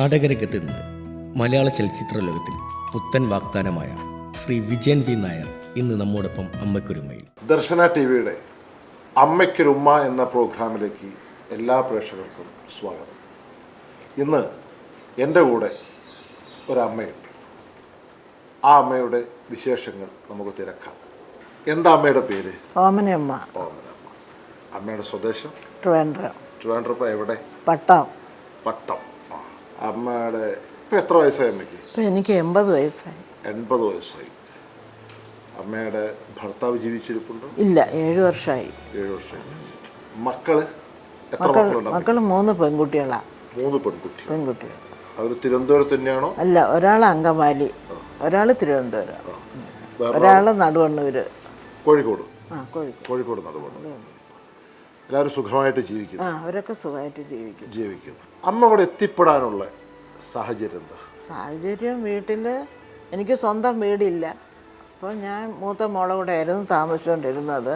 നാടകരംഗത്ത് നിന്ന് മലയാള ചലച്ചിത്ര ലോകത്തിൽ പുത്തൻ വാഗ്ദാനമായ ശ്രീ വിജയൻ വി നായർ ഇന്ന് നമ്മോടൊപ്പം അമ്മയ്ക്കൊരുമയിൽ. ദർശന ടി വിയുടെ അമ്മയ്ക്കൊരുമ്മ എന്ന പ്രോഗ്രാമിലേക്ക് എല്ലാ പ്രേക്ഷകർക്കും സ്വാഗതം. ഇന്ന് എൻ്റെ കൂടെ ഒരമ്മയുണ്ട്. ആ അമ്മയുടെ വിശേഷങ്ങൾ നമുക്ക് തിരക്കാം. എന്താ അമ്മയുടെ പേര്? ഓമനയമ്മ. ഓമനമ്മ. അമ്മയുടെ സ്വദേശം? ട്രിവാൻഡ്രം. ട്രിവാൻഡ്രം എവിടെ? പട്ടം. പട്ടം. അമ്മയുടെ ഇപ്പം എത്ര വയസ്സായി അമ്മയ്ക്ക്? ഇപ്പം എനിക്ക് 80 വയസ്സായി. 80 വയസ്സായി. അമ്മയുടെ ഭർത്താവ് ജീവിച്ചിരിപ്പുണ്ടോ? ഇല്ല, 7 വർഷമായി. 7 വർഷമായി. മക്കള് എത്ര മക്കളുണ്ട്? മക്കൾ 3 പെൺകുട്ടികളാണ്. 3 പെൺകുട്ടികൾ. അവർ തിരുവനന്തപുരത്ത് തന്നെയാണോ? അല്ല, ഒരാൾ അങ്കമാലി, ഒരാൾ തിരുവനന്തപുരം, ഒരാൾ നടുവണ്ണൂർ. കോഴിക്കോട്. കോഴിക്കോട് നടുവണ്ണൂർ. എല്ലാവരും സുഖമായിട്ട് ജീവിക്കുന്നു. അവരൊക്കെ സുഖമായിട്ട് ജീവിക്കുന്നു. അമ്മ ഇവിടെ എത്തിപ്പെടാനുള്ള സാഹചര്യം എന്താ? സാഹചര്യം, വീട്ടിൽ എനിക്ക് സ്വന്തം വീടില്ല. അപ്പോൾ ഞാൻ മൂത്ത മോളെ കൂടെ ആയിരുന്നു താമസിച്ചുകൊണ്ടിരുന്നത്.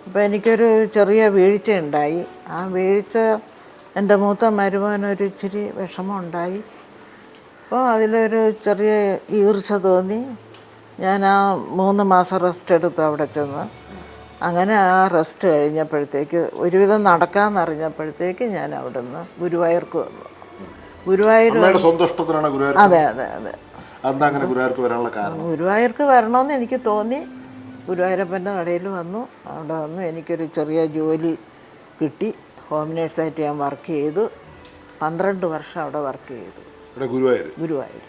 അപ്പോൾ എനിക്കൊരു ചെറിയ വീഴ്ച ഉണ്ടായി. ആ വീഴ്ച എൻ്റെ മൂത്ത മരുമകനൊരു ഇച്ചിരി വിഷമമുണ്ടായി. അപ്പോൾ അതിലൊരു ചെറിയ ഈർച്ച തോന്നി. ഞാൻ ആ 3 മാസം റെസ്റ്റ് എടുത്തു അവിടെ ചെന്ന്. അങ്ങനെ ആ റെസ്റ്റ് കഴിഞ്ഞപ്പോഴത്തേക്ക് ഒരുവിധം നടക്കാമെന്നറിഞ്ഞപ്പോഴത്തേക്ക് ഞാൻ അവിടെ നിന്ന് ഗുരുവായൂർക്ക് വന്നു. ഗുരുവായൂർക്ക് വരണമെന്ന് എനിക്ക് തോന്നി. ഗുരുവായൂരപ്പൻ്റെ കടയിൽ വന്നു. അവിടെ വന്നു എനിക്കൊരു ചെറിയ ജോലി കിട്ടി. ഹോം നേഴ്സായിട്ട് ഞാൻ വർക്ക് ചെയ്തു. 12 വർഷം അവിടെ വർക്ക് ചെയ്തു ഗുരുവായൂർ.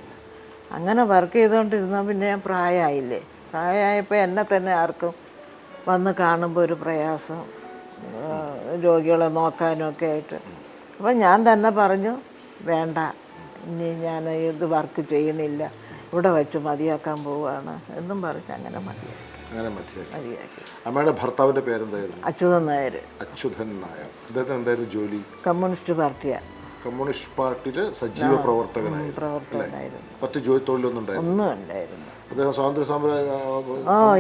അങ്ങനെ വർക്ക് ചെയ്തുകൊണ്ടിരുന്നാൽ പിന്നെ ഞാൻ പ്രായമായില്ലേ. പ്രായമായപ്പോൾ എന്നെ തന്നെ ആർക്കും വന്ന് കാണുമ്പോൾ ഒരു പ്രയാസം, രോഗികളെ നോക്കാനൊക്കെ ആയിട്ട്. അപ്പോൾ ഞാൻ തന്നെ പറഞ്ഞു, വേണ്ട, ഇനി ഞാൻ ഇത് വർക്ക് ചെയ്യണില്ല, ഇവിടെ വെച്ച് മതിയാക്കാൻ പോവുകയാണ് എന്നും പറഞ്ഞ് അങ്ങനെ മതിയാക്കി. അമ്മയുടെ ഭർത്താവിൻ്റെ പേരെന്തായിരുന്നു? അച്യുതൻ നായർ. അദ്ദേഹത്തിന് എന്തായിരുന്നു ജോലി? കമ്മ്യൂണിസ്റ്റ് പാർട്ടിയാണ്. കമ്മ്യൂണിസ്റ്റ് പാർട്ടിയിലെ സജീവ പ്രവർത്തകനായിരുന്നു. മറ്റു ജോലി തൊഴിലൊന്നും ഉണ്ടായിരുന്നു? അദ്ദേഹം സ്വാതന്ത്ര്യ സമര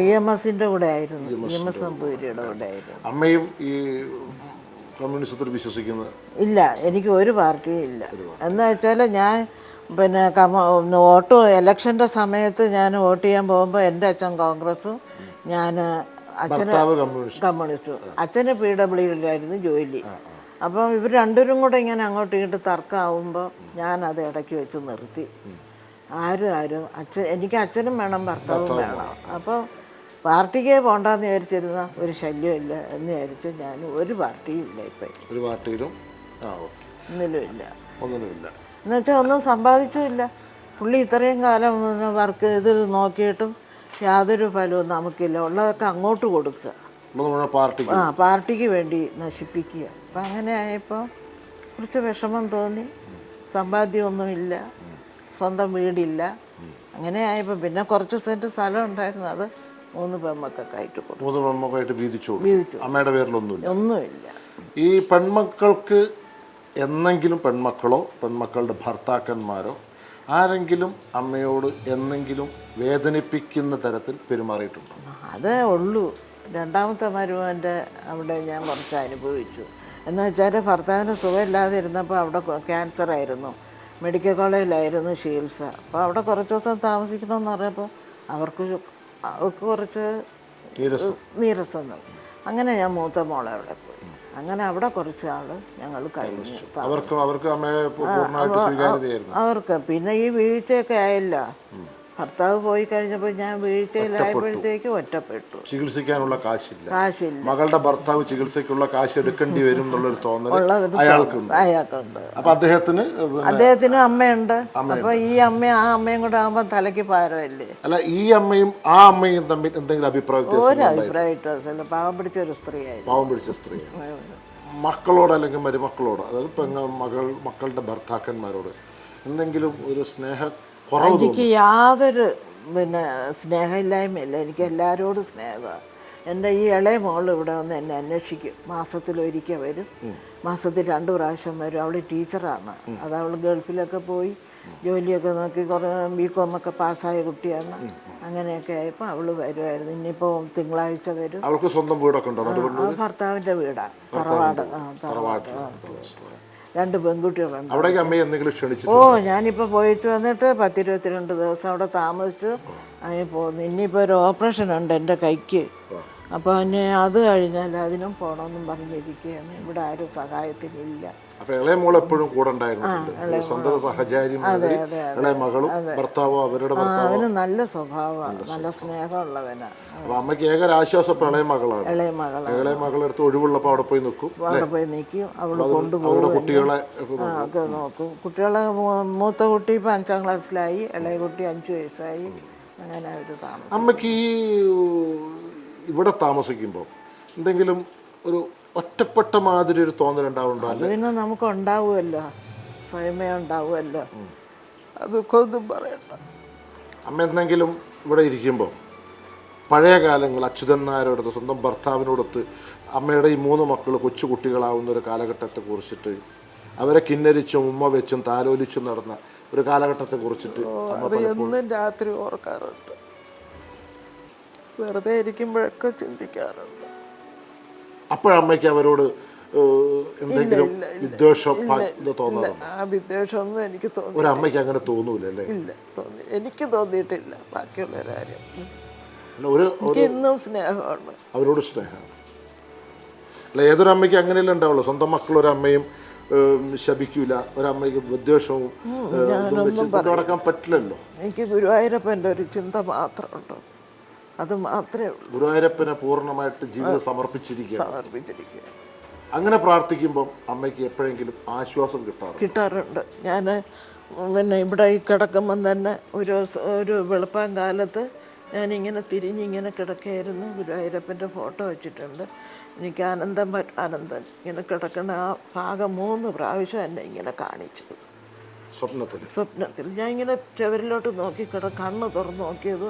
EMSന്റെ കൂടെ ആയിരുന്നു. EMS നമ്പൂതിരിയുടെ കൂടെ ആയിരുന്നു. അമ്മയും ഈ കമ്മ്യൂണിസത്തിൽ വിശ്വസിക്കുന്നത്? ഇല്ല, എനിക്ക് ഒരു പാർട്ടിയും ഇല്ല. എന്ന് വെച്ചാൽ ഞാൻ പിന്നെ ഇലക്ഷൻ്റെ സമയത്ത് ഞാൻ വോട്ട് ചെയ്യാൻ പോകുമ്പോൾ എൻ്റെ അച്ഛൻ കോൺഗ്രസും ഞാൻ അച്ഛന് കമ്മ്യൂണിസ്റ്റും. അച്ഛന് PWഡിലായിരുന്നു ജോലി. അപ്പം ഇവർ രണ്ടുപേരും കൂടെ ഇങ്ങനെ അങ്ങോട്ടും ഇങ്ങോട്ട് തർക്കമാവുമ്പോൾ ഞാനത് ഇടയ്ക്ക് വെച്ച് നിർത്തി. ആരും എനിക്ക് അച്ഛനും വേണം, ഭർത്താവും വേണം. അപ്പോൾ പാർട്ടിക്ക് പോകണ്ടെന്ന് വിചാരിച്ചിരുന്ന ഒരു ശല്യമില്ല എന്ന് വിചാരിച്ച് ഞാൻ ഒരു പാർട്ടിയും ഇല്ല. ഇപ്പം ഒരു പാർട്ടിയിലും ഒന്നിലുമില്ല. എന്ന് വെച്ചാൽ ഒന്നും സമ്പാദിച്ചുമില്ല. പുള്ളി ഇത്രയും കാലം വർക്ക് ഇത് നോക്കിയിട്ടും യാതൊരു ഫലവും നമുക്കില്ല. ഉള്ളതൊക്കെ അങ്ങോട്ട് കൊടുക്കുക, പാർട്ടിക്ക് വേണ്ടി നശിപ്പിക്കുക. അപ്പം അങ്ങനെ ആയപ്പോൾ കുറച്ച് വിഷമം തോന്നി. സമ്പാദ്യമൊന്നുമില്ല, സ്വന്തം വീടില്ല. അങ്ങനെ ആയപ്പോൾ പിന്നെ കുറച്ച് സെൻറ്റ് സ്ഥലം ഉണ്ടായിരുന്നു, അത് 3 പെൺമക്കൾക്കായിട്ട് കൊടുത്തു. 3 പെൺമക്കളായിട്ട് വീതിച്ചു. അമ്മയുടെ പേരിലൊന്നുമില്ല. ഈ പെൺമക്കൾക്ക് എന്നെങ്കിലും പെൺമക്കളോ പെൺമക്കളുടെ ഭർത്താക്കന്മാരോ ആരെങ്കിലും അമ്മയോട് എന്നെങ്കിലും വേദനിപ്പിക്കുന്ന തരത്തിൽ പെരുമാറിയിട്ടുണ്ടോ? അതേ ഉള്ളൂ. 2ാമത്തെ മരുമകൻ്റെ അവിടെ ഞാൻ കുറച്ച് അനുഭവിച്ചു. എന്ന് വെച്ചാൽ ഭർത്താവിന് സുഖമില്ലാതെ ഇരുന്നപ്പോൾ അവിടെ ക്യാൻസറായിരുന്നു, മെഡിക്കൽ കോളേജിലായിരുന്നു ചികിത്സ. അപ്പോൾ അവിടെ കുറച്ച് ദിവസം താമസിക്കണമെന്ന് പറഞ്ഞപ്പോൾ അവർക്ക് കുറച്ച് നീരസം. അങ്ങനെ ഞാൻ മൂത്ത മോളെ അവിടെ പോയി. അങ്ങനെ അവിടെ കുറച്ച് ആൾ ഞങ്ങൾ കഴിഞ്ഞു. അവർക്ക് പിന്നെ ഈ വീഴ്ചയൊക്കെ ആയില്ല. ഭർത്താവ് പോയി കഴിഞ്ഞപ്പോൾ ഞാൻ വീഴ്ചയിലായപ്പോഴത്തേക്ക് ഒറ്റപ്പെട്ടു. ചികിത്സിക്കാനുള്ള കാശില്ല. മകളുടെ ഭർത്താവ് ചികിത്സയ്ക്കുള്ള കാശ് എടുക്കേണ്ടി വരും എന്നുള്ളൊരു തോന്നൽ അയാൾക്കുണ്ട്. അപ്പൊ അദ്ദേഹത്തിനും അമ്മയുണ്ട്. അപ്പൊ ഈ അമ്മയും ആ അമ്മയും കൂടെ ആകുമ്പോൾ തലയ്ക്ക് ഭാരമല്ലേ. അല്ല, ഈ അമ്മയും ആ അമ്മയും തമ്മിൽ എന്തെങ്കിലും ഒരു അഭിപ്രായ വ്യത്യാസമില്ല. പാവം പിടിച്ച ഒരു സ്ത്രീ. മക്കളോട് അല്ലെങ്കിൽ മരുമക്കളോട്, അതായത് മക്കളുടെ ഭർത്താക്കന്മാരോട് എന്തെങ്കിലും ഒരു എനിക്ക് യാതൊരു സ്നേഹമില്ലായ്മയില്ല. എനിക്ക് എല്ലാവരോടും സ്നേഹമാണ്. എൻ്റെ ഈ ഇളയ മോൾ ഇവിടെ വന്ന് എന്നെ അന്വേഷിക്കും. മാസത്തിലൊരിക്കൽ വരും, മാസത്തിൽ 2 പ്രാവശ്യം വരും. അവൾ ടീച്ചറാണ്. അത് അവൾ ഗൾഫിലൊക്കെ പോയി ജോലിയൊക്കെ നോക്കി കുറേ BCom ഒക്കെ പാസ്സായ കുട്ടിയാണ്. അങ്ങനെയൊക്കെ ആയപ്പോൾ അവൾ വരുമായിരുന്നു. ഇനിയിപ്പോൾ തിങ്കളാഴ്ച വരും. അവൾക്ക് സ്വന്തം വീടൊക്കെ ഉണ്ടോ? ഭർത്താവിൻ്റെ വീടാണ്, തറവാട്. 2 പെൺകുട്ടികളുണ്ട്. അവിടേക്ക് അമ്മയെ എന്തെങ്കിലും ക്ഷണിച്ചു? ഓ, ഞാനിപ്പോൾ പോയിച്ച് വന്നിട്ട് 10-22 ദിവസം അവിടെ താമസിച്ച് അതിന് പോകുന്നു. ഇനിയിപ്പോൾ ഒരു ഓപ്പറേഷൻ ഉണ്ട് എൻ്റെ കൈക്ക്. അപ്പോൾ എന്നെ അത് കഴിഞ്ഞാൽ അതിനും പോകണമെന്നും പറഞ്ഞിരിക്കുകയാണ്. ഇവിടെ ആരും സഹായത്തിനില്ല. അപ്പൊ ഇളയ മോൾ എപ്പോഴും കൂടെ ഉണ്ടായിരുന്നു, സ്വന്തം സഹചാരി. ഇളയ മകളും ഭർത്താവോ അവരുടെ അവന് നല്ല സ്വഭാവമാണ്, നല്ല സ്നേഹമുള്ളവനാണ്. അപ്പൊ അമ്മയ്ക്ക് ഏക ആശ്വാസം ഇളയ മകളാണ്. ഇളയ മകളെടുത്ത് ഒഴിവുള്ളപ്പോൾ അവിടെ പോയി നിൽക്കും. അവിടെ പോയി നിൽക്കും, അവള് കൊണ്ടുപോകും, കുട്ടികളെ ഒക്കെ നോക്കും. കുട്ടികളെ മൂത്ത കുട്ടി ഇപ്പം 5ാം ക്ലാസ്സിലായി, ഇളയ കുട്ടി 5 വയസ്സായി. അങ്ങനെ അവർ താമസം. അമ്മയ്ക്ക് ഈ ഇവിടെ താമസിക്കുമ്പോൾ എന്തെങ്കിലും ഒരു ഒറ്റപ്പെട്ട മാതിരി ഒരു തോന്നലുണ്ടാവുണ്ടോ? അത് പിന്നെ നമുക്ക് ഉണ്ടാവുമല്ലോ, സ്വയമേ ഉണ്ടാവുമല്ലോ, അതൊക്കെ ഒന്നും പറയണ്ട. അമ്മ എന്തെങ്കിലും ഇവിടെ ഇരിക്കുമ്പോൾ പഴയ കാലങ്ങൾ അച്യുതൻ നായരോടൊത്ത്, സ്വന്തം ഭർത്താവിനോടൊത്ത് അമ്മയുടെ ഈ 3 മക്കൾ കൊച്ചു കുട്ടികളാവുന്ന ഒരു കാലഘട്ടത്തെ കുറിച്ചിട്ട്, അവരെ കിന്നരിച്ചും ഉമ്മ വെച്ചും താലോലിച്ചും നടന്ന ഒരു കാലഘട്ടത്തെ കുറിച്ചിട്ട് എന്നും രാത്രി ഓർക്കാറുണ്ട്, വെറുതെ ഇരിക്കുമ്പോഴൊക്കെ ചിന്തിക്കാറുണ്ട്. അപ്പോഴമ്മയ്ക്ക് അവരോട് എന്തെങ്കിലും വിദ്വേഷം തോന്നാറുണ്ട്? ആ വിദ്വേഷമൊന്നും എനിക്ക് തോന്നി. ഒരമ്മയ്ക്ക് അങ്ങനെ തോന്നൂലല്ലേ? ഇല്ല, എനിക്ക് തോന്നിയിട്ടില്ല. ബാക്കിയുള്ളവരാരും ഇന്നും സ്നേഹമാണ്, അവരോട് സ്നേഹമാണ്. അല്ല, ഏതൊരു അമ്മയ്ക്ക് അങ്ങനെയല്ലേ ഉണ്ടാവുള്ളൂ. സ്വന്തം മക്കളൊരമ്മയും ശപിക്കൂല, ഒരമ്മയ്ക്ക് വിദ്വേഷവും നടക്കാൻ പറ്റില്ലല്ലോ. എനിക്ക് ഗുരുവായൂരപ്പൻ്റെ ഒരു ചിന്ത മാത്രമുണ്ട്, അത് മാത്രമേ ഉള്ളൂ. ഗുരുവായൂരപ്പനെ പൂർണ്ണമായിട്ട് ജീവിതം സമർപ്പിച്ചിരിക്കുക. അങ്ങനെ പ്രാർത്ഥിക്കുമ്പം അമ്മയ്ക്ക് എപ്പോഴെങ്കിലും ആശ്വാസം കിട്ടാറുണ്ട്. ഞാൻ പിന്നെ ഇവിടെ ഈ കിടക്കുമ്പം തന്നെ ഒരു വെളുപ്പാൻ കാലത്ത് ഞാനിങ്ങനെ തിരിഞ്ഞിങ്ങനെ കിടക്കുകയായിരുന്നു. ഗുരുവായൂരപ്പൻ്റെ ഫോട്ടോ വെച്ചിട്ടുണ്ട്. എനിക്ക് ആനന്ദൻ ഇങ്ങനെ കിടക്കുന്ന ആ ഭാഗം 3 പ്രാവശ്യം എന്നെ ഇങ്ങനെ കാണിച്ചു സ്വപ്നത്തിൽ. ഞാൻ ഇങ്ങനെ ചുവരിലോട്ട് നോക്കി കണ്ണ് തുറന്ന് നോക്കിയത്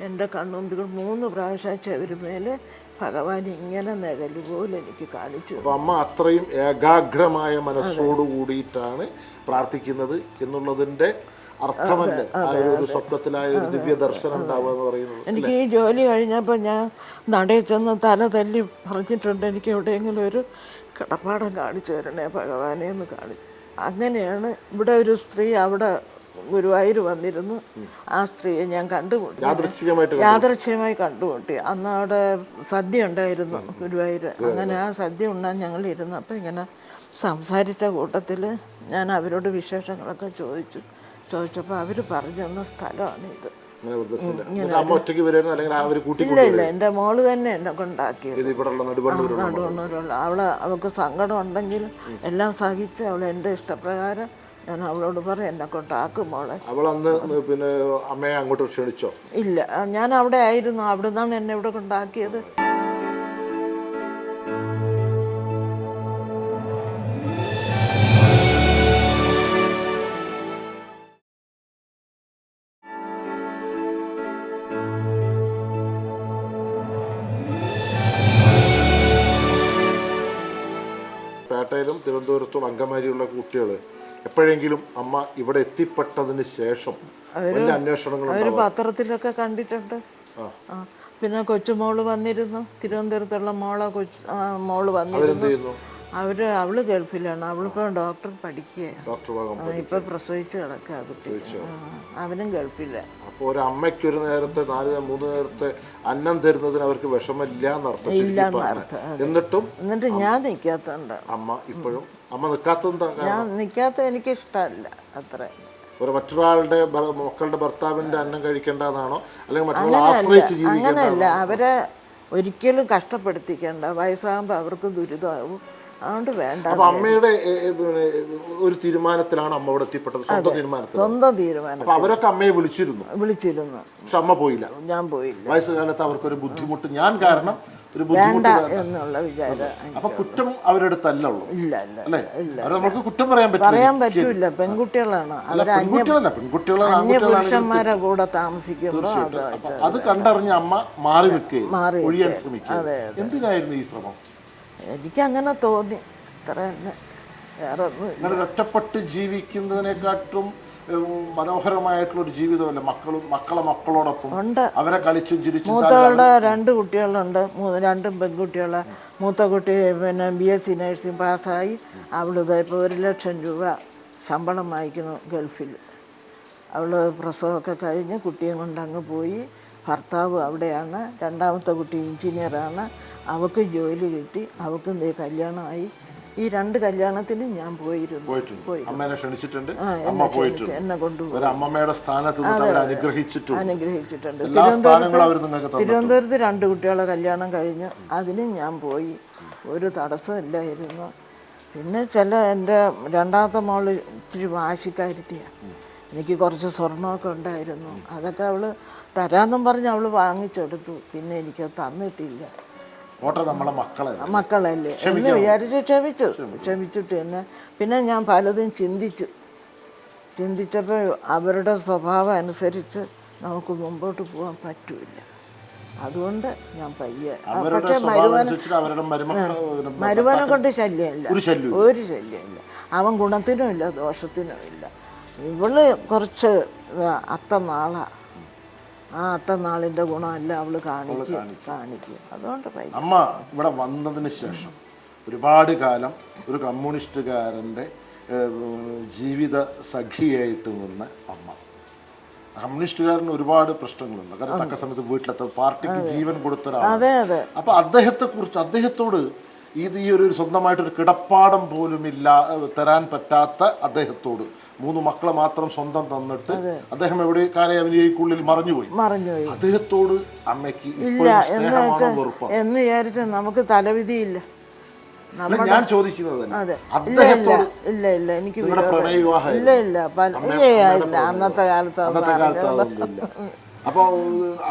എൻ്റെ കണ്ണുമ്പിൽ 3 പ്രാവശ്യം ചുവരുമേലെ ഭഗവാൻ ഇങ്ങനെ നിഴല് പോലെ എനിക്ക് കാണിച്ചു. അപ്പോൾ അമ്മ അത്രയും ഏകാഗ്രമായ മനസ്സോടു കൂടിയിട്ടാണ് പ്രാർത്ഥിക്കുന്നത് എന്നുള്ളതിൻ്റെ അർത്ഥമല്ലേ ഒരു സ്വപ്നത്തിലായ ഒരു ദിവ്യ ദർശനം ഉണ്ടാവുക എന്ന് പറയുന്നത്. എനിക്ക് ഈ ജോലി കഴിഞ്ഞപ്പോൾ ഞാൻ നടയിൽ ചെന്ന് തല തല്ലി പറഞ്ഞിട്ടുണ്ട്, എനിക്ക് എവിടെയെങ്കിലും ഒരു കിടപ്പാടം കാണിച്ചു തരണേ ഭഗവാനെ എന്ന് കാണിച്ചു. അങ്ങനെയാണ് ഇവിടെ ഒരു സ്ത്രീ അവിടെ ഗുരുവായൂർ വന്നിരുന്നു. ആ സ്ത്രീയെ ഞാൻ കണ്ടുമുട്ടി, യാദൃച്ഛികമായി കണ്ടുമുട്ടി. അന്ന് അവിടെ സദ്യ ഉണ്ടായിരുന്നു ഗുരുവായൂർ. അങ്ങനെ ആ സദ്യ ഉണ്ണാൻ ഞങ്ങൾ ഇരുന്നപ്പോൾ ഇങ്ങനെ സംസാരിച്ച കൂട്ടത്തിൽ ഞാൻ അവരോട് വിശേഷങ്ങളൊക്കെ ചോദിച്ചപ്പോൾ അവർ പറഞ്ഞു തന്ന സ്ഥലമാണ് ഇത്. ഇല്ല, എൻ്റെ മോള് തന്നെ എന്നെ കൊണ്ടാക്കിയത്. നടുവണ്ണൂരുള്ള അവൾക്ക് സങ്കടം ഉണ്ടെങ്കിൽ എല്ലാം സഹിച്ച് അവൾ എൻ്റെ ഇഷ്ടപ്രകാരം ഞാൻ അവളോട് പറയും എന്നെ കൊണ്ടാക്കും മോളെ. പിന്നെ അമ്മയെ അങ്ങോട്ട് ക്ഷണിച്ചോ? ഇല്ല, ഞാൻ അവിടെ ആയിരുന്നു. അവിടെ നിന്നാണ് എന്നെ ഇവിടെ കൊണ്ടാക്കിയത്. പേട്ടയിലും തിരുവനന്തപുരത്തും അങ്കമാലിയുള്ള കുട്ടികൾ എപ്പോഴെങ്കിലും അമ്മ ഇവിടെ എത്തിപ്പെട്ടതിന് ശേഷം അവർ പത്രത്തിലൊക്കെ കണ്ടിട്ടുണ്ട്. പിന്നെ കൊച്ചുമോള് വന്നിരുന്നു, തിരുവനന്തപുരത്തുള്ള മോള് വന്നിരുന്നു. അവള് ഗൾഫിലാണ്, അവളിപ്പോൾ ഡോക്ടർ പഠിക്കുക, ഇപ്പൊ പ്രസവിച്ച് കിടക്കുക കുട്ടി. അവനും ഗൾഫില്ല. അപ്പോൾ ഒരു അമ്മയ്ക്ക് ഒരു നേരത്തെ 3 നേരത്തെ അന്നം തരുന്നതിന് അവർക്ക് വിഷമില്ല എന്നിട്ട് ഞാൻ നിൽക്കാത്തതുണ്ട്. അമ്മ ഇപ്പോഴും അമ്മ നിൽക്കാത്തത് ഞാൻ നിൽക്കാത്ത എനിക്ക് ഇഷ്ടമല്ല അത്ര. മറ്റൊരാളുടെ മക്കളുടെ ഭർത്താവിന്റെ അന്നം കഴിക്കേണ്ടതാണോ, അല്ലെങ്കിൽ മറ്റൊരാളെ ആശ്രയിച്ച് ജീവിക്കേണ്ടതാണോ? അങ്ങനെയല്ല, അവരെ ഒരിക്കലും കഷ്ടപ്പെടുത്തിക്കേണ്ട. വയസ്സാകുമ്പോൾ അവർക്ക് ദുരിതമാവും, അതുകൊണ്ട് വേണ്ട. അമ്മയുടെ ഒരു തീരുമാനത്തിലാണ് അമ്മ ഇവിടെ എത്തിപ്പെട്ടത്, സ്വന്തം തീരുമാനം. അവരൊക്കെ അമ്മയെ വിളിച്ചിരുന്നു, പക്ഷെ അമ്മ പോയില്ല. ഞാൻ പോയില്ല. വയസ്സുകാലത്ത് അവർക്കൊരു ബുദ്ധിമുട്ട് ഞാൻ കാരണം ഒരു വേണ്ട എന്നുള്ള വിചാരം. അപ്പൊ കുറ്റം അവരുടെ തല്ലുള്ളൂ. ഇല്ല, നമുക്ക് കുറ്റം പറയാൻ പറ്റൂല. പെൺകുട്ടികളാണ്, അവർ അന്യപുരുഷന്മാരെ കൂടെ താമസിക്കുമ്പോൾ അത് കണ്ടറിഞ്ഞ അമ്മ മാറി നിൽക്കുകയും ഒഴിയാൻ ശ്രമിക്കുക. എന്തിനായിരുന്നു ഈ ശ്രമം? എനിക്കങ്ങനെ തോന്നി, ഇത്ര തന്നെ, വേറെ ഒന്നും. ഒറ്റപ്പെട്ട് ജീവിക്കുന്നതിനെക്കാട്ടും മനോഹരമായിട്ടുള്ളൊരു ജീവിതമല്ലേ? മക്കളോടൊപ്പം ഉണ്ട്. അവരെ കളിച്ചും ചിരിച്ചും. മൂത്തവളുടെ 2 കുട്ടികളുണ്ട്, 2 പെൺകുട്ടികളെ. മൂത്ത കുട്ടി പിന്നെ BSc നഴ്സിംഗ് പാസ്സായി. അവളിത് ഇപ്പോൾ 1 ലക്ഷം രൂപ ശമ്പളം വാങ്ങിക്കുന്നു ഗൾഫിൽ. അവൾ പ്രസവമൊക്കെ കഴിഞ്ഞ് കുട്ടിയും കൊണ്ട് അങ്ങ് പോയി. ഭർത്താവ് അവിടെയാണ്. 2ാമത്തെ കുട്ടി എഞ്ചിനീയറാണ്. അവൾക്ക് ജോലി കിട്ടി. അവൾക്കും കല്യാണമായി. ഈ 2 കല്യാണത്തിനും ഞാൻ പോയിരുന്നു. അമ്മേനെ ക്ഷണിച്ചിട്ടുണ്ട്, എന്നെ കൊണ്ടുപോയി അമ്മമ്മയുടെ സ്ഥാനത്ത് അനുഗ്രഹിച്ചിട്ടുണ്ട്. തിരുവനന്തപുരത്ത് 2 കുട്ടികളെ കല്യാണം കഴിഞ്ഞു. അതിനും ഞാൻ പോയി. ഒരു തടസ്സമില്ലായിരുന്നു. പിന്നെ എൻ്റെ 2ാമത്തെ മോള് ഇച്ചിരി വാശിക്കാരുത്തിയാണ്. എനിക്ക് കുറച്ച് സ്വർണ്ണമൊക്കെ ഉണ്ടായിരുന്നു. അതൊക്കെ അവൾ തരാമെന്നും പറഞ്ഞ് അവൾ വാങ്ങിച്ചെടുത്തു. പിന്നെ എനിക്കത് തന്നിട്ടില്ല. മക്കളല്ലേ എന്ന് വിചാരിച്ച് ക്ഷമിച്ചിട്ട് തന്നെ. പിന്നെ ഞാൻ പലതും ചിന്തിച്ചപ്പോൾ അവരുടെ സ്വഭാവം അനുസരിച്ച് നമുക്ക് മുമ്പോട്ട് പോകാൻ പറ്റില്ല. അതുകൊണ്ട് ഞാൻ പയ്യെ. പക്ഷെ മരുമനെ കൊണ്ട് ശല്യമില്ല, ഒരു ശല്യമില്ല. അവൻ ഗുണത്തിനും ഇല്ല ദോഷത്തിനും ഇല്ല. ഇവള് കുറച്ച് അത്തനാളാ. ആ അത്തനാളിൻ്റെ ഗുണമല്ല അവള് കാണിക്കും. അതുകൊണ്ട് അമ്മ ഇവിടെ വന്നതിന് ശേഷം ഒരുപാട് കാലം ഒരു കമ്മ്യൂണിസ്റ്റുകാരൻ്റെ ജീവിത സഖിയായിട്ട് നിന്ന അമ്മ. കമ്മ്യൂണിസ്റ്റുകാരന് ഒരുപാട് പ്രശ്നങ്ങളുണ്ട്. കാരണം തക്ക സമയത്ത് വീട്ടിലെത്ത പാർട്ടിക്ക് ജീവൻ കൊടുത്തൊരാളാണ്. അപ്പൊ അദ്ദേഹത്തോട് ഈ ഒരു സ്വന്തമായിട്ടൊരു കിടപ്പാടം പോലും തരാൻ പറ്റാത്ത അദ്ദേഹത്തോട് 3 മക്കളെ മാത്രം സ്വന്തം തന്നിട്ട് അദ്ദേഹം എവിടെ കാലയവനിക്കുള്ളിൽ മറഞ്ഞുപോയി. അദ്ദേഹത്തോട് അമ്മയ്ക്ക് എന്ന് വിചാരിച്ച നമുക്ക് തലവിധിയില്ല. ഞാൻ ചോദിക്കുന്നത് ഇല്ല എനിക്ക് ഇല്ല അന്നത്തെ കാലത്ത്.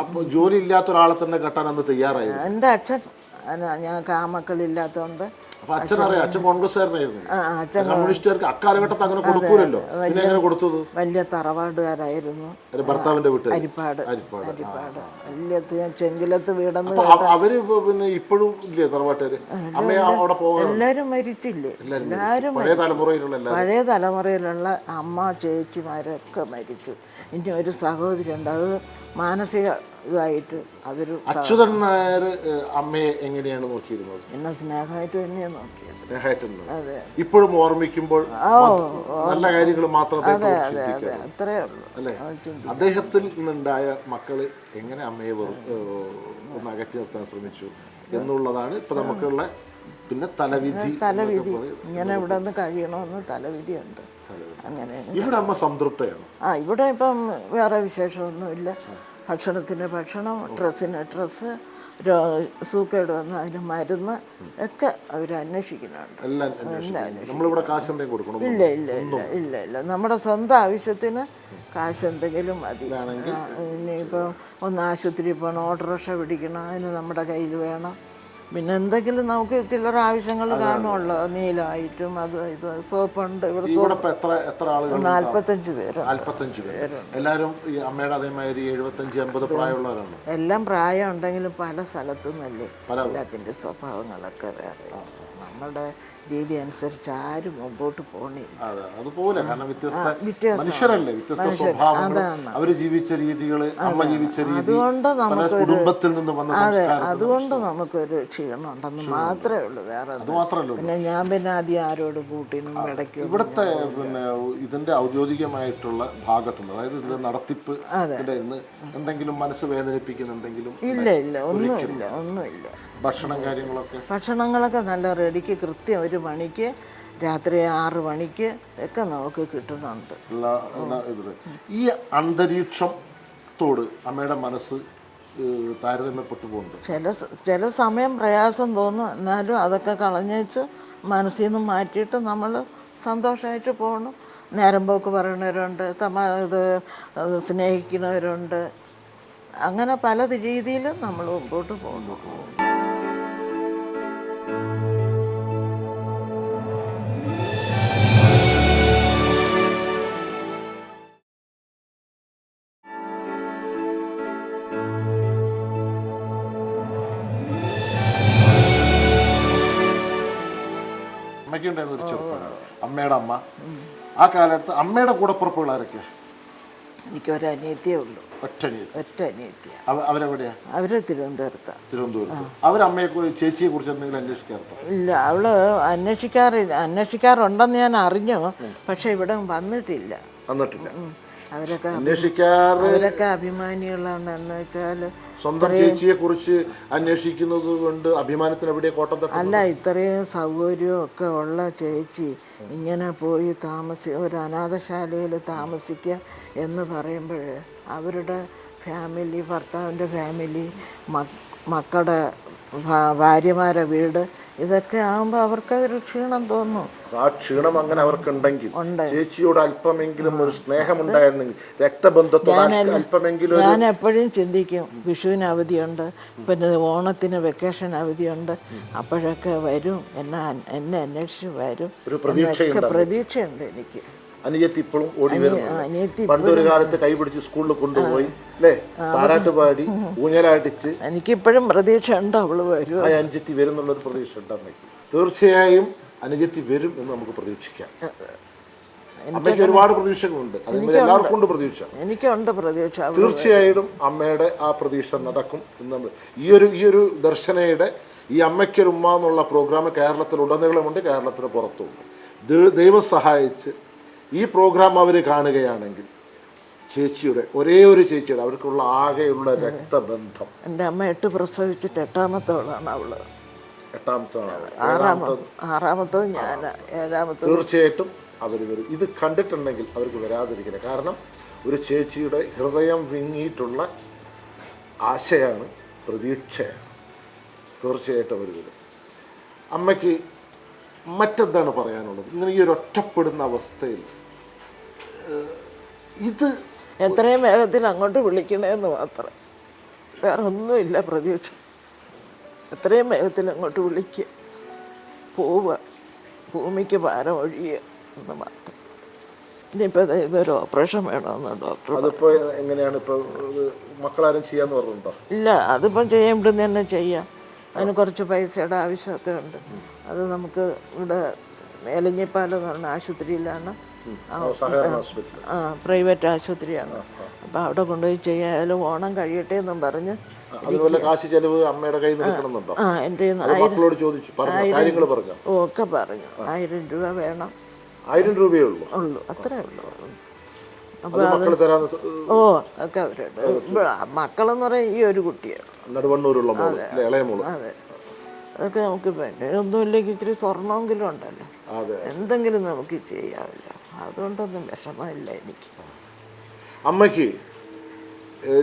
അപ്പൊ ജോലി ഇല്ലാത്ത ഒരാളെ തന്നെ കെട്ടാൻ അന്ന് തയ്യാറായി. എൻ്റെ അച്ഛൻ, ഞങ്ങൾക്ക് ആ മക്കളില്ലാത്തതുകൊണ്ട് വലിയ തറവാടുകാരായിരുന്നു. അരിപ്പാട് വലിയ ചെങ്കിലത്ത് വീടെന്ന്. എല്ലാരും മരിച്ചില്ലേ? പഴയ തലമുറയിലുള്ള അമ്മ ചേച്ചിമാരൊക്കെ മരിച്ചു. ഇനി ഒരു സഹോദരി ഉണ്ട്. അത് മാനസിക ഇതായിട്ട് അവർ. അച്യുതൻ നായർ അമ്മയെ എങ്ങനെയാണ് നോക്കിയിരുന്നത്? എന്നെ സ്നേഹമായിട്ട് തന്നെയാണ് നോക്കിയത്. അതെ. ഇപ്പോഴും ഓർമ്മിക്കുമ്പോൾ നല്ല കാര്യങ്ങൾ മാത്രം അത്രേ ഉള്ളൂ അല്ലേ? അദ്ദേഹത്തിൽ നിന്നുണ്ടായ മക്കള് എങ്ങനെ അമ്മയെ ഒന്ന് അകറ്റി നിർത്താൻ ശ്രമിച്ചു എന്നുള്ളതാണ് ഇപ്പൊ നമുക്കുള്ള പിന്നെ തലവിധി. ഇങ്ങനെ ഇവിടെ നിന്ന് കഴിയണമെന്ന് തലവിധിയുണ്ട്. അങ്ങനെ ഇവിടെ അമ്മ സംതൃപ്തയാണ്. ഇവിടെ ഇപ്പം വേറെ വിശേഷമൊന്നുമില്ല. ഭക്ഷണത്തിന് ഭക്ഷണം, ഡ്രസ്സിന് ഡ്രസ്സ്, സൂക്കേട് വന്ന് അതിന് മരുന്ന് ഒക്കെ അവർ അന്വേഷിക്കുന്നുണ്ട്. ഇല്ല നമ്മുടെ സ്വന്തം ആവശ്യത്തിന് കാശ് എന്തെങ്കിലും മതി. ഇനിയിപ്പോൾ ഒന്ന് ആശുപത്രി പോകണം, ഓട്ടോറിക്ഷ പിടിക്കണം, അതിന് നമ്മുടെ കയ്യിൽ വേണം. പിന്നെ എന്തെങ്കിലും നമുക്ക് ചില്ലറ ആവശ്യങ്ങൾ കാണുമല്ലോ, നീലമായിട്ടും അത് ഇത് സോപ്പുണ്ട്. ഇവിടെ 45 പേര്. എല്ലാവരും അമ്മയുടെ അതേമാതിരി 75-80 പ്രായമുള്ളവരാണ്. എല്ലാം പ്രായം ഉണ്ടെങ്കിലും പല സ്ഥലത്തു നിന്നല്ലേ എല്ലാത്തിൻ്റെ സ്വഭാവങ്ങളൊക്കെ വേറെ. നമ്മുടെ രീതി അനുസരിച്ച് ആരും മുമ്പോട്ട് പോകണില്ല. അതുപോലെ മനുഷ്യരല്ലേ, വ്യത്യസ്ത സ്വഭാവങ്ങൾ, അവര് ജീവിച്ച രീതികള്, അമ്മ ജീവിച്ച രീതി, അതുകൊണ്ട് നമുക്ക് കുടുംബത്തിൽ നിന്ന് വന്ന അതുകൊണ്ട് നമുക്കൊരു ക്ഷീണം ഉണ്ടെന്ന് മാത്രമേ ഉള്ളൂ. വേറെ പിന്നെ ഞാൻ പിന്നെ ആദ്യം ആരോടും കൂട്ടിനും ഇടയ്ക്കും. ഇവിടുത്തെ പിന്നെ ഇതിന്റെ ഔദ്യോഗികമായിട്ടുള്ള ഭാഗത്തുനിന്ന്, അതായത് ഇതിന്റെ നടത്തിപ്പ് എന്തെങ്കിലും മനസ്സ് വേദനിപ്പിക്കുന്ന എന്തെങ്കിലും? ഇല്ല ഒന്നുമില്ല. ഭക്ഷണങ്ങളൊക്കെ നല്ല റെഡിക്ക് കൃത്യം 1 മണിക്ക്, രാത്രി 6 മണിക്ക് ഒക്കെ നമുക്ക് കിട്ടുന്നുണ്ട്. ഈ അന്തരീക്ഷത്തോട് അമ്മയുടെ മനസ്സ് താരതമ്യപ്പെട്ടു പോകുന്നുണ്ട്. ചില സമയം പ്രയാസം തോന്നും. എന്നാലും അതൊക്കെ കളഞ്ഞേച്ച് മനസ്സിൽ നിന്ന് മാറ്റിയിട്ട് നമ്മൾ സന്തോഷമായിട്ട് പോകണം. നേരം പോക്ക് പറയുന്നവരുണ്ട്, സ്നേഹിക്കുന്നവരുണ്ട്. അങ്ങനെ പല രീതിയിലും നമ്മൾ മുമ്പോട്ട് പോകുന്നു. അമ്മയ്ക്കുണ്ടായിരുന്ന ഒരു ചെറുപ്പം, അമ്മയുടെ അമ്മ ആ കാലത്ത് അമ്മയുടെ കൂടപ്പുറപ്പുകൾ ആരൊക്കെയാണ്? എനിക്കൊരു അനിയത്തിയേ ഉള്ളൂ. ഒറ്റ അനിയത്തിയാണ്. അവരെവിടെയാ? അവർ തിരുവനന്തപുരത്താണ്. തിരുവനന്തപുരത്ത്. അവരമ്മയെ ചേച്ചിയെ കുറിച്ച് എന്തെങ്കിലും അന്വേഷിക്കാറുണ്ടോ? ഇല്ല, അവള് അന്വേഷിക്കാറുണ്ടെന്ന് ഞാൻ അറിഞ്ഞു, പക്ഷെ ഇവിടെ വന്നിട്ടില്ല. അവരൊക്കെ അഭിമാനികളാണ്. എന്ന് വെച്ചാൽ സ്വന്തം ചേച്ചിയെ കുറിച്ച് അന്വേഷിക്കുന്നത് കൊണ്ട് അഭിമാനത്തിന് എവിടെ കോട്ടം തട്ടും? അല്ല, ഇത്രയും സൗകര്യവും ഒക്കെ ഉള്ള ചേച്ചി ഇങ്ങനെ പോയി ഒരു അനാഥശാലയിൽ താമസിക്കുക എന്ന് പറയുമ്പോൾ അവരുടെ ഫാമിലി, ഭർത്താവിൻ്റെ ഫാമിലി, മക്കളുടെ ഭാര്യമാരെ വീട്, ഇതൊക്കെ ആകുമ്പോൾ അവർക്കതൊരു ക്ഷീണം തോന്നും. ആ ക്ഷീണം അങ്ങനെ അവർക്കുണ്ടെങ്കിൽ ചേച്ചിയോട് അല്പമെങ്കിലും ഒരു സ്നേഹമുണ്ടായിരുന്നെങ്കിൽ, രക്തബന്ധത്തോട് അല്പമെങ്കിലും. ഞാൻ എപ്പോഴും ചിന്തിക്കും, വിഷുവിന് അവധിയുണ്ട്, പിന്നെ ഓണത്തിന് വെക്കേഷൻ അവധിയുണ്ട്, അപ്പോഴൊക്കെ വരും, എന്നെ അന്വേഷിച്ച് വരും. പ്രതീക്ഷയുണ്ട് എനിക്ക്. അനിയത്തി ഇപ്പോഴും ഓടി വരുന്നു. പണ്ടൊരു കാലത്ത് കൈപിടിച്ച് സ്കൂളിൽ കൊണ്ടുപോയി അല്ലേ, താരാട്ട് പാടി, ഊഞ്ഞലാട്ടിച്ച്. എനിക്കിപ്പോഴും പ്രതീക്ഷ ഉണ്ട് അവള് വരും, അനുജത്തി വരും എന്നുള്ളൊരു പ്രതീക്ഷ ഉണ്ട് അമ്മയ്ക്ക്. തീർച്ചയായും അനുജത്തി വരും എന്ന് നമുക്ക് പ്രതീക്ഷിക്കാം. അമ്മയ്ക്ക് ഒരുപാട് പ്രതീക്ഷകളുണ്ട്, അതിന് എല്ലാവർക്കും ഉണ്ട് പ്രതീക്ഷ. എനിക്കുണ്ട് പ്രതീക്ഷ. തീർച്ചയായിട്ടും അമ്മയുടെ ആ പ്രതീക്ഷ നടക്കും എന്ന്. ഈ ഒരു ദർശനയുടെ ഈ അമ്മയ്ക്കൊരു ഉമ്മ എന്നുള്ള പ്രോഗ്രാം കേരളത്തിലുടനീളമുണ്ട്, കേരളത്തിന് പുറത്തുമുണ്ട്. ദൈവം സഹായിച്ച് ഈ പ്രോഗ്രാം അവർ കാണുകയാണെങ്കിൽ ഒരേ ഒരു ചേച്ചിയുടെ അവർക്കുള്ള ആകെയുള്ള രക്തബന്ധം. എൻ്റെ അമ്മ 8 പ്രസവിച്ചിട്ട് 8ാമത്തോളാണ് അവള്. 6ാമത്തത് ഞാൻ, 7ാമത്തത്. തീർച്ചയായിട്ടും അവർ വരും. ഇത് കണ്ടിട്ടുണ്ടെങ്കിൽ അവർക്ക് വരാതിരിക്കില്ല. കാരണം ഒരു ചേച്ചിയുടെ ഹൃദയം വിങ്ങിയിട്ടുള്ള ആശയാണ്, പ്രതീക്ഷയാണ്. തീർച്ചയായിട്ടും അവർ വരും. അമ്മയ്ക്ക് മറ്റെന്താണ് പറയാനുള്ളത്? ഇങ്ങനെ ഈ ഒരു ഒറ്റപ്പെടുന്ന അവസ്ഥയിൽ ഇത് എത്രയും വേഗത്തിൽ അങ്ങോട്ട് വിളിക്കണേന്ന് മാത്രം, വേറെ ഒന്നുമില്ല പ്രതീക്ഷ. എത്രയും വേഗത്തിൽ അങ്ങോട്ട് വിളിക്കുക, പോവുക, ഭൂമിക്ക് ഭാരം ഒഴിയുക എന്ന് മാത്രം. ഇനിയിപ്പോൾ ഇതൊരു ഓപ്പറേഷൻ വേണമെന്ന് ഡോക്ടർ. അതിപ്പോൾ എങ്ങനെയാണ്? ഇപ്പോൾ മക്കളാരും ചെയ്യാന്ന് പറഞ്ഞിട്ടുണ്ടോ? ഇല്ല, അതിപ്പം ചെയ്യാൻ തന്നെ ചെയ്യാം. അതിന് കുറച്ച് പൈസയുടെ ആവശ്യമൊക്കെ ഉണ്ട്. അത് നമുക്ക് ഇവിടെ മേലഞ്ഞിപ്പാലം എന്ന് പറഞ്ഞ ആശുപത്രിയിലാണ്, പ്രൈവറ്റ് ആശുപത്രിയാണ്. അപ്പം അവിടെ കൊണ്ടുപോയി ചെയ്യാനും ഓണം കഴിയട്ടെ എന്നും പറഞ്ഞ്. കാശ് ചെലവ് അമ്മയുടെ കയ്യിൽ നിന്ന് കിട്ടണമെന്നുണ്ടോ? എൻ്റെ ഒക്കെ പറഞ്ഞു 1000 രൂപ വേണം. 1000 രൂപയേ ഉള്ളൂ? അത്രേ ഉള്ളൂ. അപ്പോൾ ഒക്കെ അവരുണ്ട്. മക്കളെന്ന് പറയാൻ ഈ ഒരു കുട്ടിയാണ്, അതെ. അതൊക്കെ നമുക്ക് വേണ്ട. ഒന്നുമില്ലെങ്കിൽ ഇച്ചിരി സ്വർണ്ണമെങ്കിലും ഉണ്ടല്ലോ, എന്തെങ്കിലും നമുക്ക് ചെയ്യാമല്ലോ. അതുകൊണ്ടൊന്നും വിഷമമില്ല എനിക്ക്. അമ്മയ്ക്ക്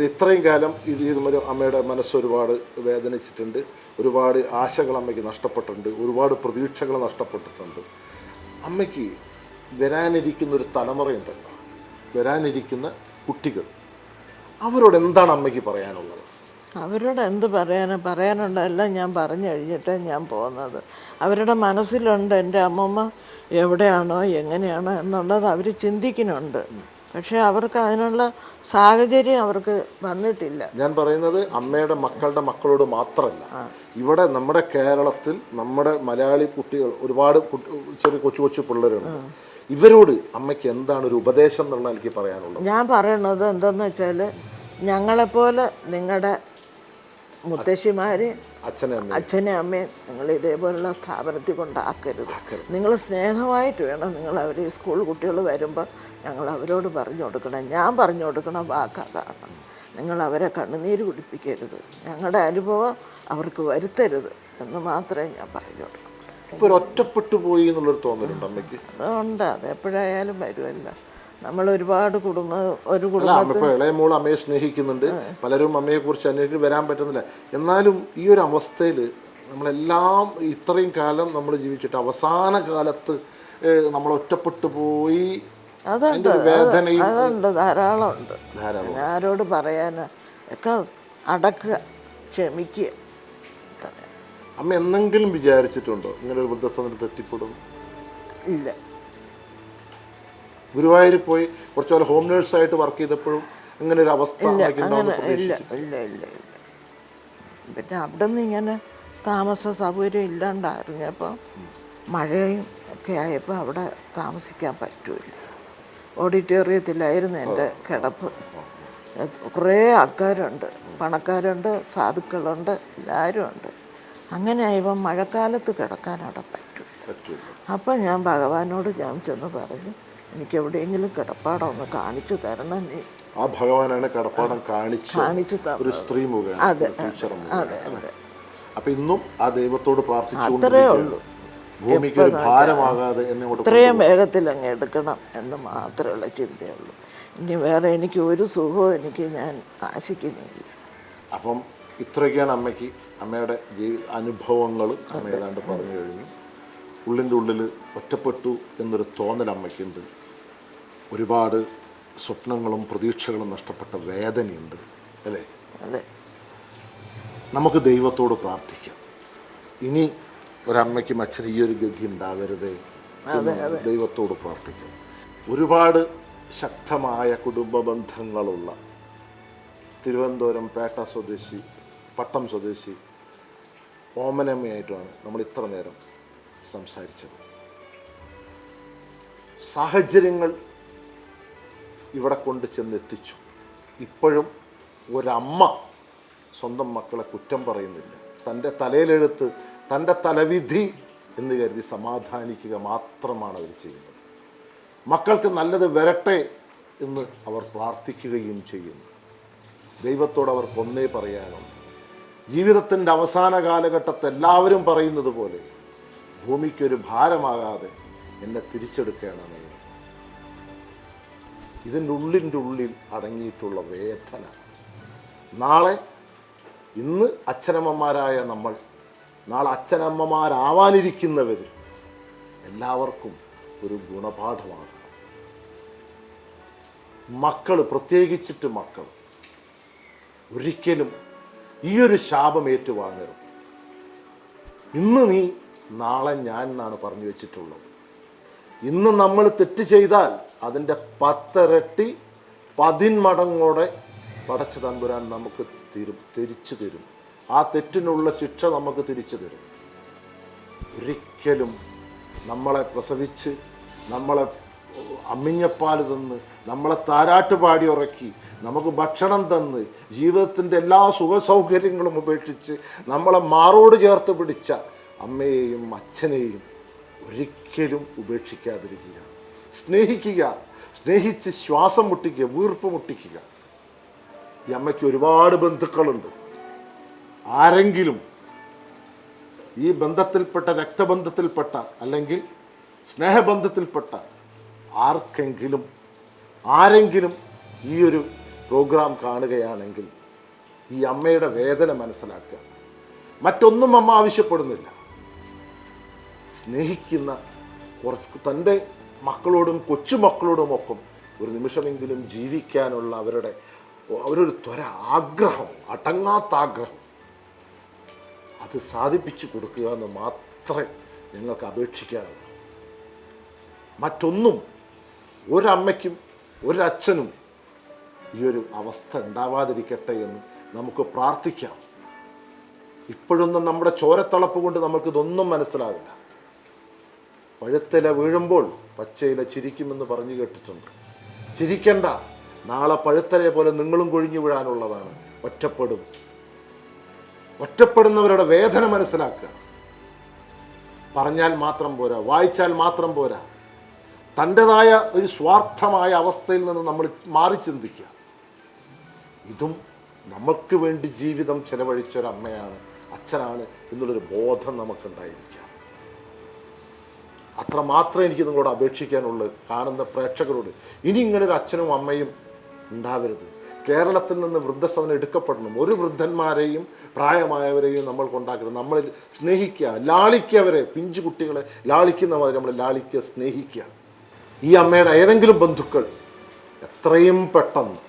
ഇത്രയും കാലം ഇതുമൊരു അമ്മയുടെ മനസ്സ് ഒരുപാട് വേദനിച്ചിട്ടുണ്ട്, ഒരുപാട് ആശകൾ അമ്മയ്ക്ക് നഷ്ടപ്പെട്ടിട്ടുണ്ട്, ഒരുപാട് പ്രതീക്ഷകൾ നഷ്ടപ്പെട്ടിട്ടുണ്ട്. അമ്മയ്ക്ക് വരാനിരിക്കുന്ന ഒരു തലമുറയുണ്ടല്ലോ, വരാനിരിക്കുന്ന കുട്ടികൾ, അവരോട് എന്താണ് അമ്മയ്ക്ക് പറയാനുള്ളത്? അവരോട് എന്ത് പറയാനുണ്ടെല്ലാം ഞാൻ പറഞ്ഞു കഴിഞ്ഞിട്ട് ഞാൻ പോകുന്നത്. അവരുടെ മനസ്സിലുണ്ട് എൻ്റെ അമ്മമ്മ എവിടെയാണോ എങ്ങനെയാണോ എന്നുള്ളത് അവർ ചിന്തിക്കുന്നുണ്ട്. പക്ഷേ അവർക്ക് അതിനുള്ള സാഹചര്യം അവർക്ക് വന്നിട്ടില്ല. ഞാൻ പറയുന്നത് അമ്മയുടെ മക്കളോട് മാത്രമല്ല, ഇവിടെ നമ്മുടെ കേരളത്തിൽ നമ്മുടെ മലയാളി കുട്ടികൾ ഒരുപാട് ചെറിയ കൊച്ചു പിള്ളേരുണ്ട്. ഇവരോട് അമ്മയ്ക്ക് എന്താണ് ഒരു ഉപദേശം എന്നുള്ള എനിക്ക് പറയാനുള്ളത്? ഞാൻ പറയണത് എന്താണെന്ന് വെച്ചാൽ, ഞങ്ങളെപ്പോലെ നിങ്ങളുടെ മുത്തശ്ശിമാർ, അച്ഛനെ അമ്മയും നിങ്ങൾ ഇതേപോലുള്ള സ്ഥാപനത്തിൽ കൊണ്ടാക്കരുത്. നിങ്ങൾ സ്നേഹമായിട്ട് വേണം നിങ്ങൾ അവർ ഈ സ്കൂൾ കുട്ടികൾ വരുമ്പോൾ ഞങ്ങൾ അവരോട് പറഞ്ഞു കൊടുക്കണം. ഞാൻ പറഞ്ഞു കൊടുക്കണ വാക്ക് അതാണ്, നിങ്ങൾ അവരെ കണ്ണുനീര് കുടിപ്പിക്കരുത്, ഞങ്ങളുടെ അനുഭവം അവർക്ക് വരുത്തരുത് എന്ന് മാത്രമേ ഞാൻ പറഞ്ഞു കൊടുക്കൂ. ഇപ്പോൾ ഒരു ഒറ്റപ്പെട്ടു പോയി എന്നുള്ളൊരു തോന്നലുണ്ട് അമ്മയ്ക്ക്? അതുകൊണ്ട് അത് എപ്പോഴായാലും വരുമല്ലോ. നമ്മൾ ഒരുപാട് ഇപ്പോൾ ഇളയ മോൾ അമ്മയെ സ്നേഹിക്കുന്നുണ്ട്, പലരും അമ്മയെക്കുറിച്ച് അന്വേഷിച്ച് വരാൻ പറ്റുന്നില്ല. എന്നാലും ഈ ഒരു അവസ്ഥയിൽ നമ്മളെല്ലാം ഇത്രയും കാലം നമ്മൾ ജീവിച്ചിട്ട് അവസാന കാലത്ത് നമ്മൾ ഒറ്റപ്പെട്ടു പോയി. അതുണ്ട്, ധാരാളം ഉണ്ട്. ആരോട് പറയാന് ഒക്കെ അടക്കുക, ക്ഷമിക്കുക. അമ്മ എന്തെങ്കിലും വിചാരിച്ചിട്ടുണ്ടോ ഇങ്ങനെ ഒരു വൃദ്ധസദനത്തിൽ എത്തിപ്പെടും? ഇല്ല. ഗുരുവായൂർ പോയി കുറച്ചു കാലം ഹോം നേഴ്സായിട്ട് വർക്ക് ചെയ്തപ്പോഴും ഇങ്ങനെ ഒരു അവസ്ഥ? ഇല്ല. പിന്നെ അവിടെ നിന്ന് ഇങ്ങനെ താമസ സൗകര്യം ഇല്ലാണ്ടായിരുന്നു. അപ്പം മഴയും ഒക്കെ ആയപ്പോൾ അവിടെ താമസിക്കാൻ പറ്റൂല. ഓഡിറ്റോറിയത്തിലായിരുന്നു എൻ്റെ കിടപ്പ്. കുറേ ആൾക്കാരുണ്ട്, പണക്കാരുണ്ട്, സാധുക്കളുണ്ട്, എല്ലാവരും ഉണ്ട്. അങ്ങനെ ഇവൻ മഴക്കാലത്ത് കിടക്കാൻ അവിടെ പറ്റും. അപ്പം ഞാൻ ഭഗവാനോട് ഞാൻ ചെന്ന് പറഞ്ഞു, എനിക്ക് എവിടെയെങ്കിലും കിടപ്പാടം ഒന്ന് കാണിച്ചു തരണം നീ. ആ ഭഗവാനാണ് കിടപ്പാടം കാണിച്ചു ഒരു സ്ത്രീ മുഖേന. അതെ അതെ അതെ. അപ്പൊ ഇന്നും ആ ദൈവത്തോട് അത്രേ പ്രാർത്ഥിച്ചുകൊണ്ടിരിക്കുകയാണ്. ഉള്ളൂ. ഭൂമിക്ക് ഒരു ഭാരമാകാതെ എന്നെ ഇത്രയും വേഗത്തിൽ അങ്ങ് എടുക്കണം എന്ന് മാത്രമുള്ള ചിന്തയുള്ളൂ. ഇനി വേറെ എനിക്ക് ഒരു സുഖവും എനിക്ക് ഞാൻ ആശിക്കുന്നില്ല. അപ്പം ഇത്രയൊക്കെയാണ് അമ്മയുടെ അനുഭവങ്ങൾ അമ്മ ഏതാണ്ട് പറഞ്ഞു കഴിഞ്ഞു. ഉള്ളിൻ്റെ ഉള്ളിൽ ഒറ്റപ്പെട്ടു എന്നൊരു തോന്നൽ അമ്മയ്ക്കുണ്ട്. ഒരുപാട് സ്വപ്നങ്ങളും പ്രതീക്ഷകളും നഷ്ടപ്പെട്ട വേദനയുണ്ട്, അല്ലേ? അതെ. നമുക്ക് ദൈവത്തോട് പ്രാർത്ഥിക്കാം. ഇനി ഒരമ്മയ്ക്കും അച്ഛനും ഈ ഒരു ഗതി ഉണ്ടാവരുതേ, ദൈവത്തോട് പ്രാർത്ഥിക്കാം. ഒരുപാട് ശക്തമായ കുടുംബ ബന്ധങ്ങളുള്ള തിരുവനന്തപുരം പേട്ട സ്വദേശി, പട്ടം സ്വദേശി ഓമനമ്മയായിട്ടുമാണ് നമ്മൾ ഇത്ര നേരം സംസാരിച്ചത്. സാഹചര്യങ്ങൾ ഇവിടെ കൊണ്ട് ചെന്നെത്തിച്ചു. ഇപ്പോഴും ഒരമ്മ സ്വന്തം മക്കളെ കുറ്റം പറയുന്നില്ല. തൻ്റെ തലയിലെഴുത്ത്, തൻ്റെ തലവിധി എന്ന് കരുതി സമാധാനിക്കുക മാത്രമാണ് അവർ ചെയ്യുന്നത്. മക്കൾക്ക് നല്ലത് വരട്ടെ എന്ന് അവർ പ്രാർത്ഥിക്കുകയും ചെയ്യുന്നു. ദൈവത്തോട് അവർക്ക് ഒന്നേ പറയാനുള്ളൂ. ജീവിതത്തിൻ്റെ അവസാന കാലഘട്ടത്തിൽ എല്ലാവരും പറയുന്നത് പോലെ ഭൂമിക്കൊരു ഭാരമാകാതെ എന്നെ തിരിച്ചെടുക്കണമേ. ഇതിൻ്റെ ഉള്ളിൽ അടങ്ങിയിട്ടുള്ള വേദന. നാളെ ഇന്ന് അച്ഛനമ്മമാരായ നമ്മൾ, നാളെ അച്ഛനമ്മമാരാവാനിരിക്കുന്നവർ എല്ലാവർക്കും ഒരു ഗുണപാഠമാകണം. മക്കൾ, പ്രത്യേകിച്ചിട്ട് മക്കൾ, ഒരിക്കലും ഈ ഒരു ശാപം ഏറ്റുവാങ്ങരുത്. ഇന്ന് നീ നാളെ ഞാൻ എന്നാണ് പറഞ്ഞു വെച്ചിട്ടുള്ളത്. ഇന്ന് നമ്മൾ തെറ്റ് ചെയ്താൽ അതിൻ്റെ 10 ഇരട്ടി 10 മടങ്ങോടെ പടച്ച തമ്പുരാൻ നമുക്ക് തിരിച്ചു തരും. ആ തെറ്റിനുള്ള ശിക്ഷ നമുക്ക് തിരിച്ചു തരും. ഒരിക്കലും നമ്മളെ പ്രസവിച്ച്, നമ്മളെ അമ്മിഞ്ഞപ്പാൽ തന്ന്, നമ്മളെ താരാട്ട് പാടി ഉറക്കി, നമുക്ക് ഭക്ഷണം തന്ന്, ജീവിതത്തിൻ്റെ എല്ലാ സുഖസൗകര്യങ്ങളും ഉപേക്ഷിച്ച് നമ്മളെ മാറോട് ചേർത്ത് പിടിച്ച അമ്മയെയും അച്ഛനെയും ഒരിക്കലും ഉപേക്ഷിക്കാതിരിക്കുക. സ്നേഹിക്കുക, സ്നേഹിച്ച് ശ്വാസം മുട്ടിക്കുക, വീർപ്പ് മുട്ടിക്കുക. ഈ അമ്മയ്ക്ക് ഒരുപാട് ബന്ധുക്കളുണ്ട്. ആരെങ്കിലും ഈ ബന്ധത്തിൽപ്പെട്ട, രക്തബന്ധത്തിൽപ്പെട്ട അല്ലെങ്കിൽ സ്നേഹബന്ധത്തിൽപ്പെട്ട ആരെങ്കിലും ഈ ഒരു പ്രോഗ്രാം കാണുകയാണെങ്കിൽ ഈ അമ്മയുടെ വേദന മനസ്സിലാക്കുക. മറ്റൊന്നും അമ്മ ആവശ്യപ്പെടുന്നില്ല. സ്നേഹിക്കുന്ന തൻ്റെ മക്കളോടും കൊച്ചുമക്കളോടുമൊപ്പം ഒരു നിമിഷമെങ്കിലും ജീവിക്കാനുള്ള അവരൊരു ത്വര, ആഗ്രഹം, അടങ്ങാത്ത ആഗ്രഹം, അത് സാധിപ്പിച്ചു കൊടുക്കുക എന്ന് മാത്രമേ ഞങ്ങൾക്ക് അപേക്ഷിക്കാനുള്ളൂ. മറ്റൊന്നും ഒരമ്മയ്ക്കും ഒരച്ഛനും ഈ ഒരു അവസ്ഥ ഉണ്ടാവാതിരിക്കട്ടെ എന്ന് നമുക്ക് പ്രാർത്ഥിക്കാം. ഇപ്പോഴൊന്നും നമ്മുടെ ചോരത്തളപ്പ് കൊണ്ട് നമുക്കിതൊന്നും മനസ്സിലാവില്ല. പഴുത്തില വീഴുമ്പോൾ പച്ചയില ചിരിക്കുമെന്ന് പറഞ്ഞു കേട്ടിട്ടുണ്ട്. ചിരിക്കണ്ട, നാളെ പഴുത്തലയെ പോലെ നിങ്ങളും കൊഴിഞ്ഞു വീഴാനുള്ളതാണ്. ഒറ്റപ്പെടുന്നവരുടെ വേദന മനസ്സിലാക്കുക. പറഞ്ഞാൽ മാത്രം പോരാ, വായിച്ചാൽ മാത്രം പോരാ. തൻ്റെതായ ഒരു സ്വാർത്ഥമായ അവസ്ഥയിൽ നിന്ന് നമ്മൾ മാറി ചിന്തിക്കുക. ഇതും നമുക്ക് വേണ്ടി ജീവിതം ചെലവഴിച്ചൊരമ്മയാണ്, അച്ഛനാണ് എന്നുള്ളൊരു ബോധം നമുക്കുണ്ടായിരിക്കാം. അത്രമാത്രം എനിക്ക് നിങ്ങളോട് അപേക്ഷിക്കാനുള്ളത്. കാണുന്ന പ്രേക്ഷകരോട് ഇനി ഇങ്ങനൊരു അച്ഛനും അമ്മയും ഉണ്ടാവരുത്. കേരളത്തിൽ നിന്ന് വൃദ്ധസദനം എടുക്കപ്പെടണം. ഒരു വൃദ്ധന്മാരെയും പ്രായമായവരെയും നമ്മൾ കൊണ്ടാക്കരുത്. നമ്മൾ സ്നേഹിക്കുക, ലാളിക്കവരെ, പിഞ്ചു കുട്ടികളെ ലാളിക്കുന്നവരെ നമ്മൾ ലാളിക്കുക, സ്നേഹിക്കുക. ഈ അമ്മയുടെ ഏതെങ്കിലും ബന്ധുക്കൾ എത്രയും പെട്ടെന്ന്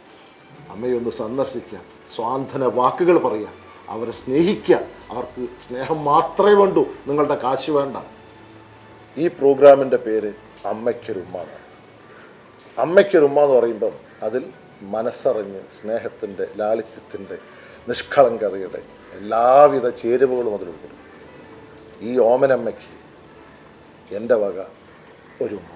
അമ്മയൊന്ന് സന്ദർശിക്കുക, സ്വാന്തന വാക്കുകൾ പറയുക, അവരെ സ്നേഹിക്കുക. അവർക്ക് സ്നേഹം മാത്രമേ വേണ്ടൂ, നിങ്ങളുടെ കാശ് വേണ്ട. ഈ പ്രോഗ്രാമിൻ്റെ പേര് അമ്മയ്ക്കൊരുമ്മ. അമ്മയ്ക്കൊരുമ്മ എന്ന് പറയുമ്പം അതിൽ മനസ്സറിഞ്ഞ് സ്നേഹത്തിൻ്റെ, ലാളിത്യത്തിൻ്റെ, നിഷ്കളങ്കതയുടെ എല്ലാവിധ ചേരുവകളും അതിലുൾപ്പെടും. ഈ ഓമനമ്മയ്ക്ക് എൻ്റെ വക ഒരുമ്മ.